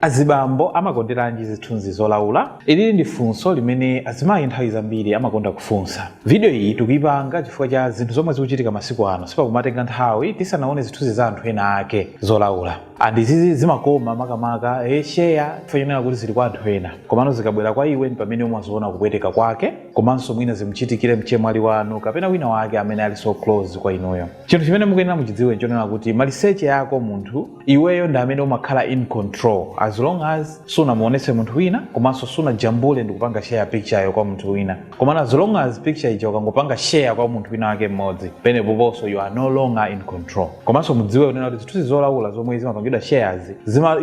Azibambo Amakonderanji Zithunzi Zolaula. Ili ndi funso limene azimayi nthawi zambiri amakonda kufunsa. Video iyi tikuyipanga chifukwa cha zinthu zomwe zikuchitika masiku ano sipakumatenga nthawi tisanaone zithunzi za anthu ena ake zolaula. Izizi zimakoma makamaka share chifukwa kuti zili kwa anthu ena. Komano zikabwera kwa iwe ndi pamene umaziona kupweteka kwake, komanso mwina zimuchitikire mchemwali wanu kapena wina wake amene ali so close kwa inuyo. Chinthu chimene mukuyenera muchidziwe nchonena kuti maliseche yako munthu iweyo ndi amene umakhala in control. As long as sunamuonese munthu wina komanso sunajambule ndi kupanga share picture yo kwa munthu wina. Komana as long as picture ija ukangopanga share kwa munthu wina wake mmodzi, pene poponso you are no longer in control. Komanso mudziwe kunena kuti zithunzi zolaula zomwe zimapangidwa shares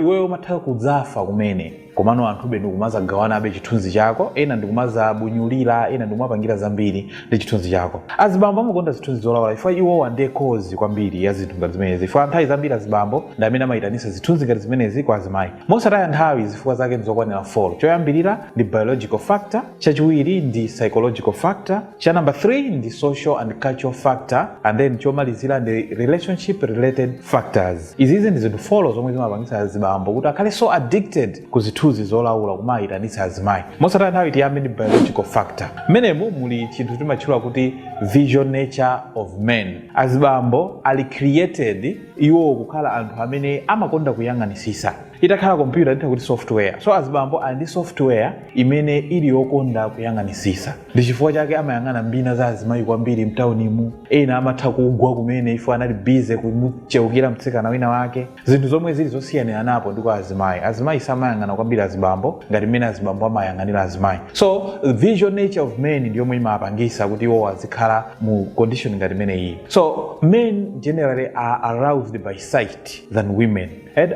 iweyo umatha kudzafa kumene. Komano anthu benu kumazagawana abe chithunzi chako, ena ndikumazabunyulira, ena ndikumapangira zambiri ndi chithunzi chako. Azibambo amakonda zithunzi zolaula ifwa iwo wande cause kwambiri ya zinthu ngati zimenezi. Ifwa nthawi zambiri azibambo ndi amene amayitanisa zithunzi ngati zimenezi kwa azimayi. Mosataya nthawi zifukwa zake ndizokwanira 4. Choyambirira ndi biological factor, chachiwiri ndi psychological factor, cha number 3 ndi social and cultural factor, and then chomalizira ndi relationship related factors. Izizi ndi zinthu 4 zomwe zimapangisa azibambo kuti akhale so addicted ku zithunzi zolaula kumayitanisa azimayi. Mosataya nthawi tiyambe ndi biological factor. Menemo muli chinthu timatchula kuti visual nature of men. Azibambo ali created iwo kukhala anthu amene amakonda kuyang'anisisa. Itakhala computer nditha kuti software. So azibambo ali ndi software imene ili yokonda kuyang'anisisa. Ndi chifukwa chake amayang'ana mbina za azimayi kwambiri mtaunimu. Ena amatha kugwa kumene ifo anali busy kumucheukira mtsikana wina wake. Zinthu zomwe zili zosiyana napo ndiko azimayi. Azimayi samayang'ana kwambiri azibambo ngati mmene azibambo amayang'anira azimayi. So the visual nature of men ndiyo yomwe imapangisa kuti iwo azikhala mu condition ngati imene iyi. So men generally are aroused by sight than women.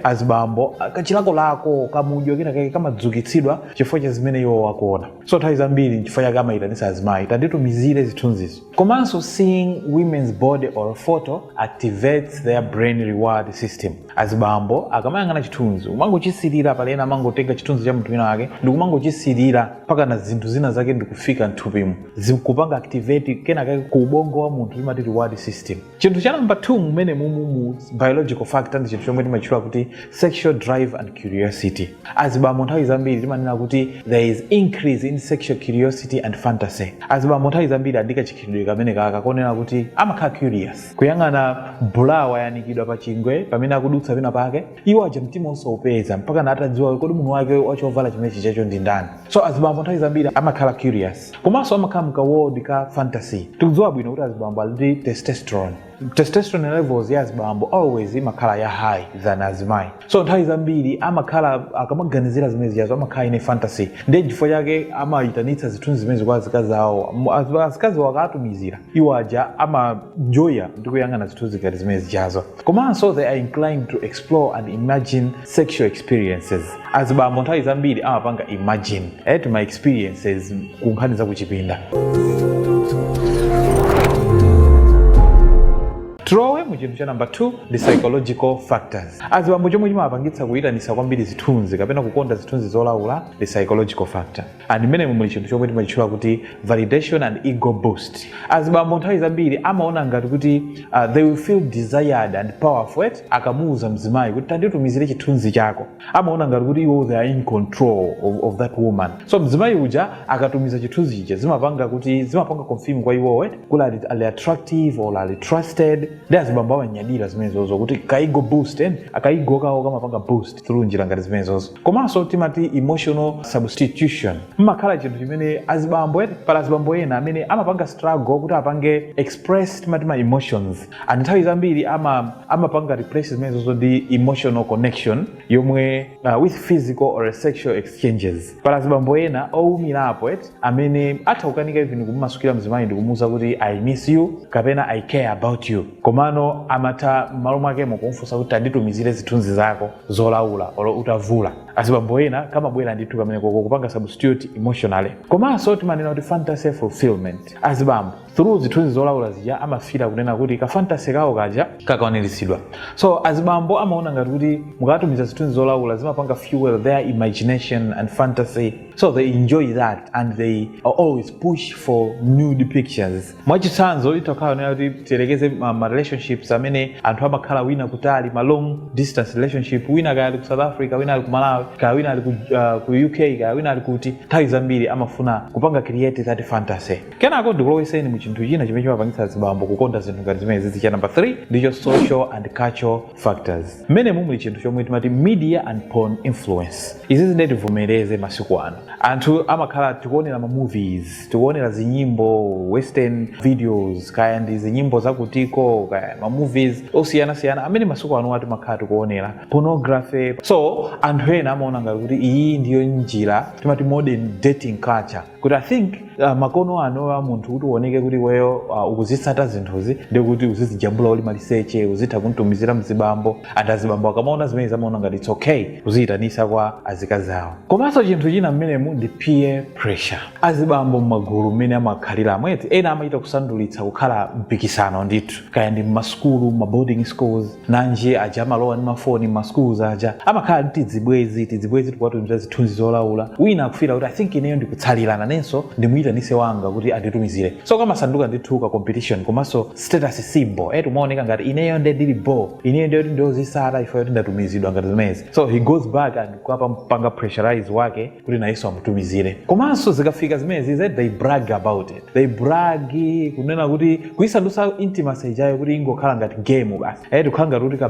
Azibambo kachilako lako kamudyo kina kake kamadzukitsidwa chifukwa cha zimene iwo wakuona. So nthawi zambiri chifukwa chake amayitanisa azimayi tanditumizire zithunzizo. Komanso seeing women's body or photo activates their brain reward system. Azibambo akamayang'ana chithunzi umangochisilira palena amangotenga chithunzi cha munthu wina wake ndikumangochisilira mpaka na zinthu zina zake ndikufika mthupimu zikupanga activate kena kake ku ubongo wa munthu imati reward system. Chinthu cha number 2 mmene mu biological factor ndi chinthu chomwe timachitwa kuti sexual drive and curiosity. Azibambo nthawi zambiri timanena kuti there is increase in sexual curiosity and fantasy. Azibambo nthawi zambiri adika chikhalidwe kamene kakonena kuti amakhala curious kuyang'ana bulawa yanikidwa pa chingwe pamene akudutsa pena pake iwo aja mtima usopeza mpaka na atadziwa kodi munthu wake wachovala chimenechi chacho ndi ndani. So azibambo nthawi zambiri amakhala curious komanso amakhala mka world ka fantasy. Tikudziwa bwino kuti azibambo ali ndi testosterone. Testosterone levels ya azibambo always imakhala ya high than azimayi. So nthawi zambiri amakhala akamaganizira zimene ziyazo amakhala ine fantasy. Ndiye chifukwa chake amayitanitsa zithunzi zimene kwa azikazi awo. Azikazi wakatumizira iwo aja amajoya ndi kuyang'ana zithunzi ngati zimene zijazo. Komanso they are inclined to explore and imagine sexual experiences. Azibambo nthawi zambiri amapanga imagine my experiences ku nkhani za kuchipinda. Tulowe mu chinthu cha number 2 the psychological factors. Azibambo chomwe chimapangitsa kuyitanisa kwambiri zithunzi kapena kukonda zithunzi zolaula the psychological factor. And mmene muli chinthu chomwe timachitchula kuti validation and ego boost. Azibambo nthawi zambiri amaona ngati kuti they will feel desired and powerful akamuuza mzimayi kuti tanditumizire chithunzi chako. Amaona ngati kuti iwo they are in control of that woman. So mzimayi uja akatumiza chithunzi ichi zimapanga confirm kwa iwo kuti ali attractive or ali trusted. Ndi azibambo awanyadira zimenezozo kuti kaigo boost akaigo kawo kamapanga boost through njira ngati zimenezozo. Komanso timati emotional substitution. Mmakhala chinthu chimene azibambo pala azibambo ena amene amapanga struggle kuti apange express timati emotions. And nthawi zambiri amapanga replace zimenezozo ndi emotional connection yomwe with physical or sexual exchanges. Pala azibambo ena owumirapo amene atha kukanika even kumasukira mzimayi ndikumuuza kuti I miss you kapena I care about you. Komano amata malo mwake mukumfunsa kuti tanditumizire zithunzi zako zolaula olo utavula. Azibambo ena kama bwera ndithu kamene kupanga substitute emotionally. Komanso timanena kuti fantasy fulfillment. Azibambo through zithunzi zolaula zija amafira kunena kuti ka fantasy kawo kaja kakaonerisidwa. So azibambo amaona ngati kuti mukatumiza zithunzi zolaula zimapanga fuel their imagination and fantasy. So they enjoy that and they always push for nude pictures. Mwachitsanzo itokhaonera kuti tiyerekeze relationship relationships amene anthu amakhala wina kutali ma long distance relationship, wina kaya ali ku South Africa, wina ali ku Malawi, kaya wina ali ku UK, kaya wina ali kuti nthawi zambiri amafuna kupanga create that fantasy. Kenako ndikuloweseni mu chinthu china chimene chimapangitsa azibambo kukonda zinthu ngati zimene zizi. Cha number 3 ndicho social and cultural factors. Mmene muli chinthu chomwe timati media and porn influence. Izi zindetivomereze masiku ano. Anthu amakhala tikuonera ma movies, tikuonera zinyimbo, western videos, kaya ndi zinyimbo zakutiko, kaya ma movies osiyana amene masiku ano ati makhala tikuonera pornography. So anthu ena amaona ngati kuti iyi ndiyo njira timati modern dating culture. Kuti I think makono ano a munthu kuti uoneke kuti weyo ukuzitsata zinthuzi ndi kuti uzizijambula uli maliseche, uzitha kuntumizira mzibambo, and azibambo akamaona zimene zamaona ngati it's okay kuziyitanisa kwa azikazi awo. Komanso chinthu china mmenemu ndi peer pressure. Azibambo mmagulu mmene amakhalira amweti ena amachita kusandulitsa kukhala mpikisano ndithu, kaya ndi mmaskulu, ma boarding schools, nanje aja amalowa ndi mafoni mmaschools aja amakhala ndi tizibwezi tikuwatumiza zithunzi zolaula. Wina akufira kuti I think ineyo ndikutsalirana nenso ndimuyitanise wanga kuti anditumizire. So kama sanduka ndithu ka competition komanso status symbol tumaoneka ngati ineyo ndili bo, ineyo ndio zisala ifo kuti ndatumizidwa ngati zimezi. So he goes back and kwapa mpanga pressurize wake kuti nayeso amutumizire. Komanso zikafika zimezi they brag about it. They brag kunena kuti kuisandusa intimacy jayo kuti ingokhala ngati game basi. Tukhala ngati kuti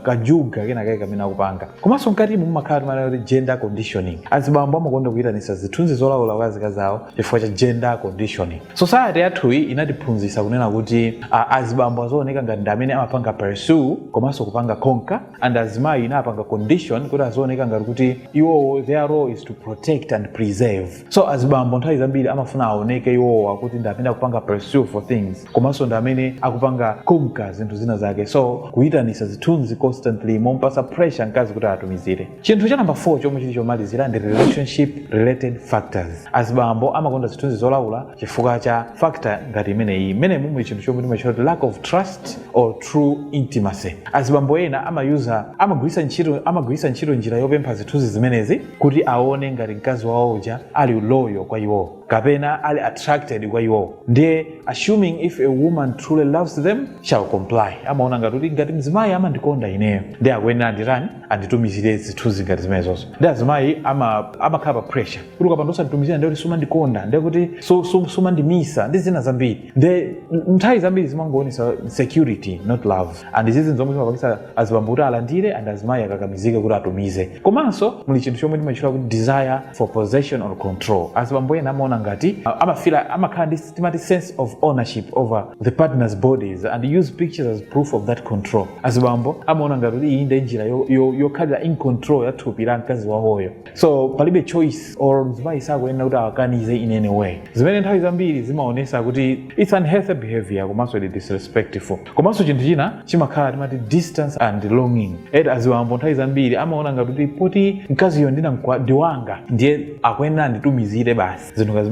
kajuga kenaka kamene akupanga. Komanso mkati mumakhala mali gender conditioning. Azibambo amakonda kuyitanisa zithunzi zolaula kwa azikazi awo chifukwa cha gender conditioning. Society yathu inatiphunzitsa kunena kuti azibambo azooneka ngati ndi amene amapanga pursue komanso kupanga conquer, and azimayi inapanga condition kuti azooneka ngati kuti iwo their role is to protect and preserve. So azibambo nthawi zambiri amafuna aoneke iwowa kuti ndi amene akupanga pursue for things komanso ndi amene akupanga conquer zinthu zina zake. So kuyitanisa zithunzi constantly mompasa pressure mkazi kuti atumizire. Chinthu cha number 4 chomwe chili chomalizira ndi relationship related factors. Azibambo amakonda zithunzi zolaula chifukwa cha factor ngati imeneyi. Mmene mumwe chinthu chomwe timachita lack of trust or true intimacy. Azibambo ena amagwisa ntchito njira yopempha zithunzi zimenezi kuti aone ngati mkazi wawo uja ali loyal kwa iwo kapena ali attracted kwa iwo. Ndiye assuming if a woman truly loves them shall comply. Amaona ngati mzimayi amandikonda ineyo ndiye akuyenera andirani anditumizire zithunzi ngati zimenezonso. Ndiye azimayi amakhala pressure kuti ukapandosa nditumizira ndiye kuti sumandikonda, ndiye kuti sumandimisa ndi zina zambiri. Ndiye nthawi zambiri zimangoonesa security not love, and izizi zomwe zimapangitsa azibambo kuti alandire and azimayi akakamizike kuti atumize. Komanso muli chinthu chomwe timachita kuti desire for possession or control. Azibambo ena amaona ngati amakhala ndi sense of ownership over the partner's bodies and use pictures as proof of that control. Azibambo amaona ngati iyi ndi njira yokhalira in control ya thupi la mkazi wawoyo. So palibe choice or mzimayi sakuyenera kuti akanize in any way. Zimene nthawi zambiri zimaonesa kuti it's unhealthy behavior komanso it disrespectful. Komanso chinthu china chimakhala timati distance and longing. Azibambo nthawi zambiri amaona ngati poti mkaziyo ndiwanga ndiye akuyenera nditumizire basi zinthu ngazimezi.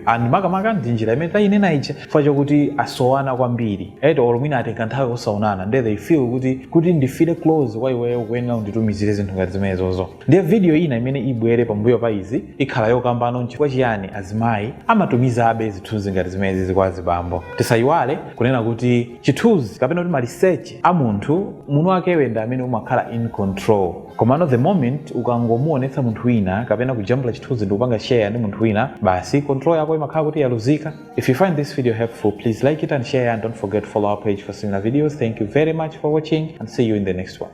And makamaka ndi njira imene tayinena ichi chifukwa chokuti asowana kwambiri or mwina atenga nthawi osaonana ndiye they feel kuti ndifile close kwa iweyo kuyenera unditumizire zinthu ngati zimenezozo. Ndiye video ina imene ibwere pambuyo pa izi ikhala yokambano chifukwa chiyani azimayi amatumizabe zithunzi ngati zimenezi kwa azibambo. Tisayiwale kunena kuti chithunzi kapena kuti ma research a munthu wake wenda amene umakhala in control. Komano the moment ukangomuonetsa munthu wina kapena kujambula chithunzi ndi kupanga share ndi munthu wina basi control yako imakhala kuti yaluzika. If you find this video helpful, please like it and share, and don't forget to follow our page for similar videos. Thank you very much for watching and see you in the next one.